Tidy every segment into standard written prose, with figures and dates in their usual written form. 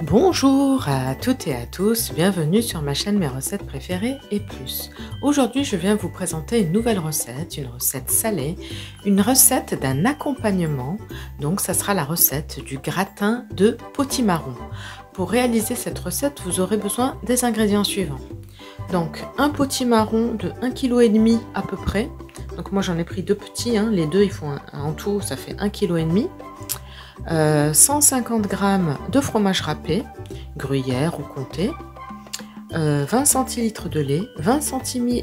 Bonjour à toutes et à tous, bienvenue sur ma chaîne Mes recettes préférées et plus. Aujourd'hui je viens vous présenter une nouvelle recette, une recette salée, une recette d'un accompagnement. Donc ça sera la recette du gratin de potimarron. Pour réaliser cette recette, vous aurez besoin des ingrédients suivants. Donc un potimarron de 1,5 kg à peu près. Donc moi j'en ai pris deux petits, les deux ils font en tout ça fait 1,5 kg. 150 g de fromage râpé, gruyère ou comté, 20 centilitres de lait, 20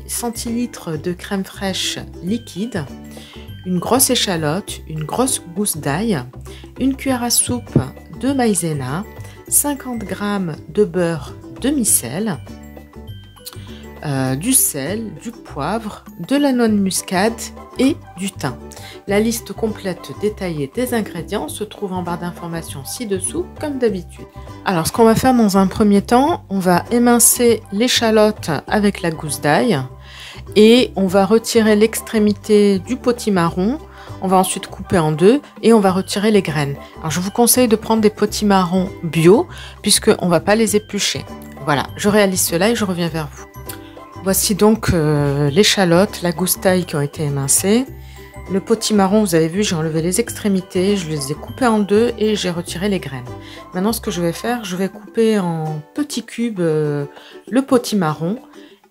centilitres de crème fraîche liquide, une grosse échalote, une grosse gousse d'ail, une cuillère à soupe de maïzena, 50 g de beurre demi-sel, du sel, du poivre, de la noix de muscade et du thym. La liste complète détaillée des ingrédients se trouve en barre d'informations ci-dessous comme d'habitude. Alors ce qu'on va faire dans un premier temps, on va émincer l'échalote avec la gousse d'ail et on va retirer l'extrémité du potimarron. On va ensuite couper en deux et on va retirer les graines. Alors je vous conseille de prendre des potimarrons bio puisqu'on ne va pas les éplucher. Voilà, je réalise cela et je reviens vers vous. Voici donc l'échalote, la gousse d'ail qui ont été émincées. Le potimarron, vous avez vu, j'ai enlevé les extrémités, je les ai coupées en deux et j'ai retiré les graines. Maintenant, ce que je vais faire, je vais couper en petits cubes le potimarron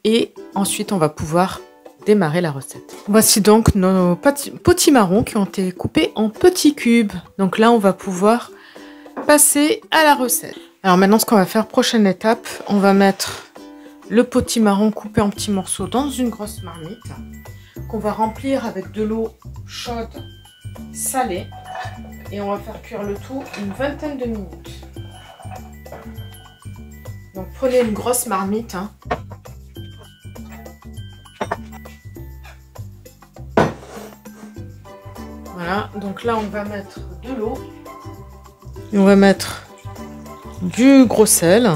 et ensuite on va pouvoir démarrer la recette. Voici donc nos potimarrons qui ont été coupés en petits cubes. Donc là, on va pouvoir passer à la recette. Alors maintenant, ce qu'on va faire, prochaine étape, on va mettre le potimarron coupé en petits morceaux dans une grosse marmite qu'on va remplir avec de l'eau chaude salée et on va faire cuire le tout une vingtaine de minutes. Donc prenez une grosse marmite. Voilà, donc là on va mettre de l'eau et on va mettre du gros sel.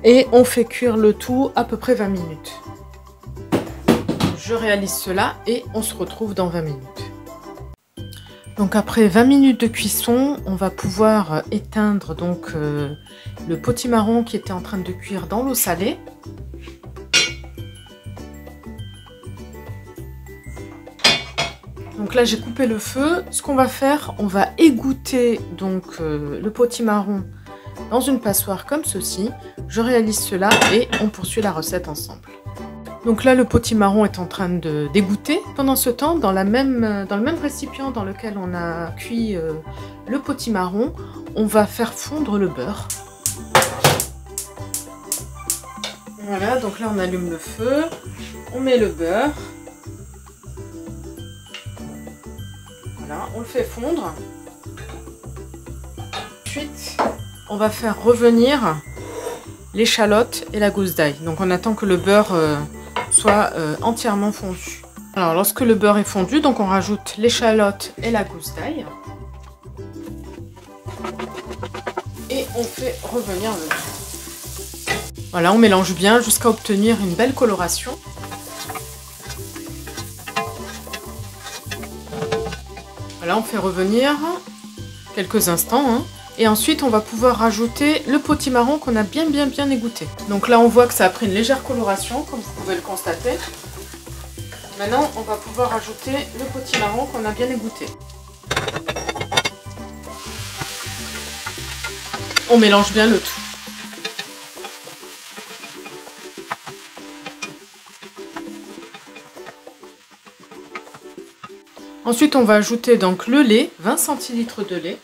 Et on fait cuire le tout à peu près 20 minutes. Je réalise cela et on se retrouve dans 20 minutes. Donc après 20 minutes de cuisson, on va pouvoir éteindre donc le potimarron qui était en train de cuire dans l'eau salée. Donc là j'ai coupé le feu. Ce qu'on va faire, on va égoutter donc le potimarron dans une passoire comme ceci. Je réalise cela et on poursuit la recette ensemble. Donc là le potimarron est en train de d'égoutter. Pendant ce temps, dans le même récipient dans lequel on a cuit le potimarron, on va faire fondre le beurre. Voilà, donc là on allume le feu, on met le beurre. Voilà, on le fait fondre. Ensuite, on va faire revenir l'échalote et la gousse d'ail. Donc on attend que le beurre soit entièrement fondu. Alors lorsque le beurre est fondu, donc on rajoute l'échalote et la gousse d'ail. Et on fait revenir le tout. Voilà, on mélange bien jusqu'à obtenir une belle coloration. Voilà, on fait revenir quelques instants. Et ensuite, on va pouvoir rajouter le potimarron qu'on a bien égoutter. Donc là, on voit que ça a pris une légère coloration, comme vous pouvez le constater. Maintenant, on va pouvoir rajouter le potimarron qu'on a bien égoutter. On mélange bien le tout. Ensuite, on va ajouter donc le lait, 20 centilitres de lait.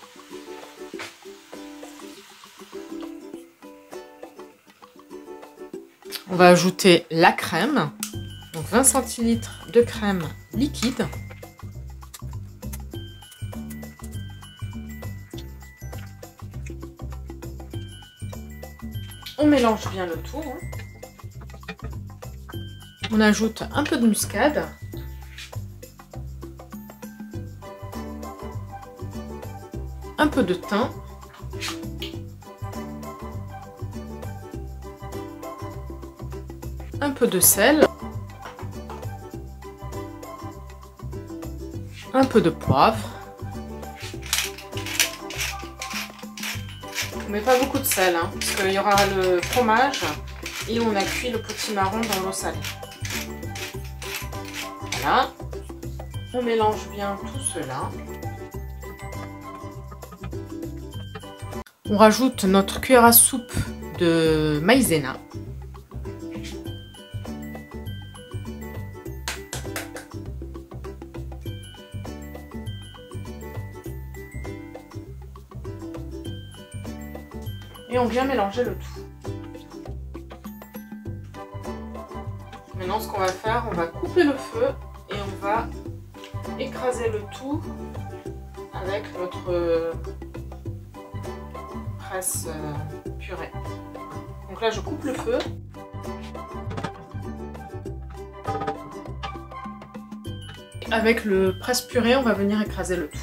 On va ajouter la crème, donc 20 centilitres de crème liquide. On mélange bien le tout. On ajoute un peu de muscade. Un peu de thym. Un peu de sel, un peu de poivre, On met pas beaucoup de sel, hein, parce qu'il y aura le fromage et on a cuit le potimarron dans l'eau salée. Voilà. On mélange bien tout cela. On rajoute notre cuillère à soupe de maïzena. Et on vient mélanger le tout. Maintenant, ce qu'on va faire, on va couper le feu et on va écraser le tout avec notre presse purée. Donc là, je coupe le feu. Avec le presse purée, on va venir écraser le tout.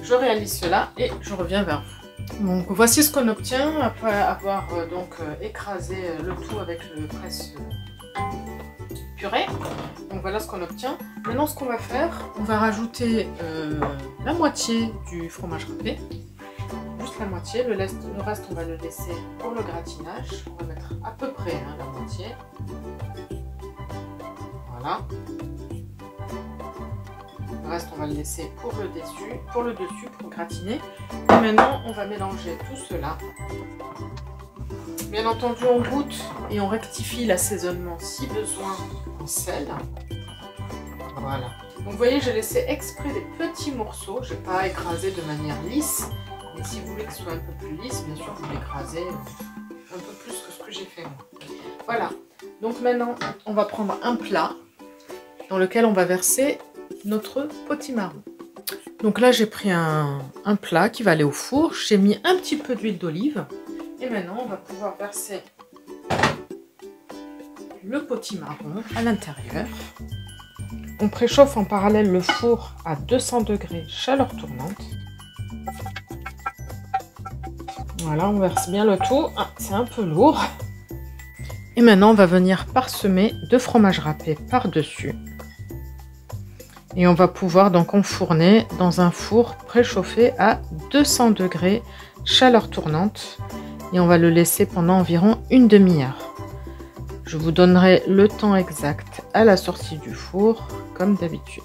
Je réalise cela et je reviens vers vous. Donc voici ce qu'on obtient après avoir écrasé le tout avec le presse purée. Donc voilà ce qu'on obtient. Maintenant ce qu'on va faire, on va rajouter la moitié du fromage râpé. Juste la moitié, le reste on va le laisser pour le gratinage. On va mettre à peu près la moitié. Voilà. Le reste, on va le laisser pour le dessus, pour gratiner. Et maintenant, on va mélanger tout cela. Bien entendu, on goûte et on rectifie l'assaisonnement si besoin en sel. Voilà. Donc, vous voyez, j'ai laissé exprès des petits morceaux. Je n'ai pas écrasé de manière lisse. Mais si vous voulez que ce soit un peu plus lisse, bien sûr, vous l'écrasez un peu plus que ce que j'ai fait moi. Voilà. Donc maintenant, on va prendre un plat dans lequel on va verser notre potimarron. Donc là j'ai pris un plat qui va aller au four, j'ai mis un petit peu d'huile d'olive et maintenant on va pouvoir verser le potimarron à l'intérieur. On préchauffe en parallèle le four à 200 degrés chaleur tournante. Voilà, on verse bien le tout. Ah, c'est un peu lourd. Et maintenant on va venir parsemer de fromage râpé par-dessus. Et on va pouvoir donc enfourner dans un four préchauffé à 200 degrés, chaleur tournante. Et on va le laisser pendant environ une demi-heure. Je vous donnerai le temps exact à la sortie du four, comme d'habitude.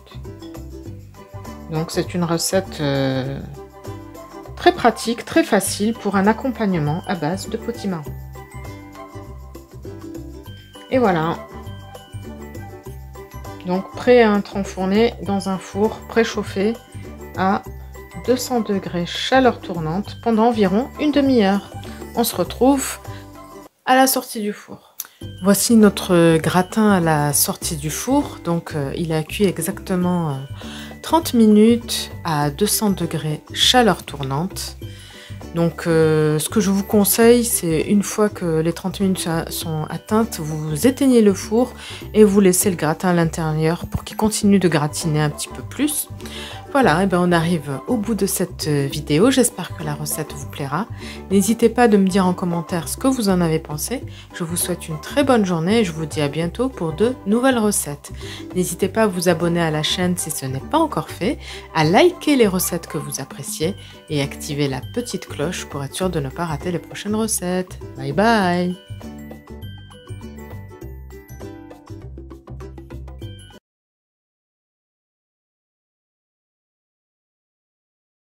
Donc c'est une recette très pratique, très facile pour un accompagnement à base de potimarron. Et voilà. Donc prêt à être enfourné dans un four préchauffé à 200 degrés chaleur tournante pendant environ une demi-heure. On se retrouve à la sortie du four. Voici notre gratin à la sortie du four. Donc il a cuit exactement 30 minutes à 200 degrés chaleur tournante. Donc ce que je vous conseille, c'est une fois que les 30 minutes sont atteintes, vous éteignez le four et vous laissez le gratin à l'intérieur pour qu'il continue de gratiner un petit peu plus. Voilà, et ben on arrive au bout de cette vidéo. J'espère que la recette vous plaira. N'hésitez pas de me dire en commentaire ce que vous en avez pensé. Je vous souhaite une très bonne journée et je vous dis à bientôt pour de nouvelles recettes. N'hésitez pas à vous abonner à la chaîne si ce n'est pas encore fait, à liker les recettes que vous appréciez et activer la petite cloche pour être sûr de ne pas rater les prochaines recettes. Bye bye!